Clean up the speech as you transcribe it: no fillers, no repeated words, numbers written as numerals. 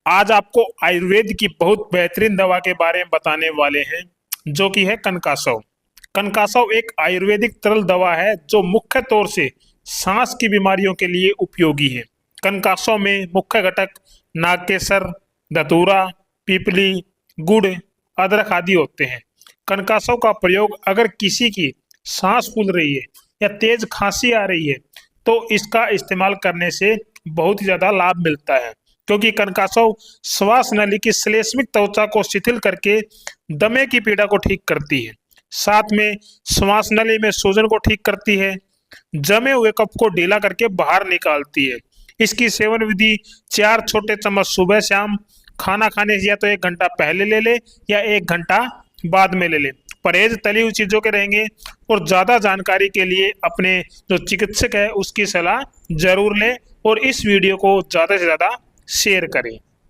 आज आपको आयुर्वेद की बहुत बेहतरीन दवा के बारे में बताने वाले हैं, जो कि है कनकासव। कनकासव एक आयुर्वेदिक तरल दवा है जो मुख्य तौर से सांस की बीमारियों के लिए उपयोगी है। कनकासव में मुख्य घटक नागकेसर, धतूरा, पीपली, गुड़, अदरक आदि होते हैं। कनकासव का प्रयोग अगर किसी की सांस फूल रही है या तेज खांसी आ रही है तो इसका इस्तेमाल करने से बहुत ही ज्यादा लाभ मिलता है, क्योंकि कनकासव श्वास नली की श्लेष्मिक त्वचा को शिथिल करके दमे की पीड़ा को ठीक करती है। साथ में श्वास नली में सूजन को ठीक करती है, जमे हुए कफ को ढीला करके बाहर निकालती है। इसकी सेवन विधि 4 छोटे चम्मच सुबह शाम, खाना खाने से या तो 1 घंटा पहले ले ले या 1 घंटा बाद में ले ले। परहेज तली हुई चीजों के रहेंगे। और ज्यादा जानकारी के लिए अपने जो चिकित्सक है उसकी सलाह जरूर लें और इस वीडियो को ज्यादा से ज्यादा शेयर करें।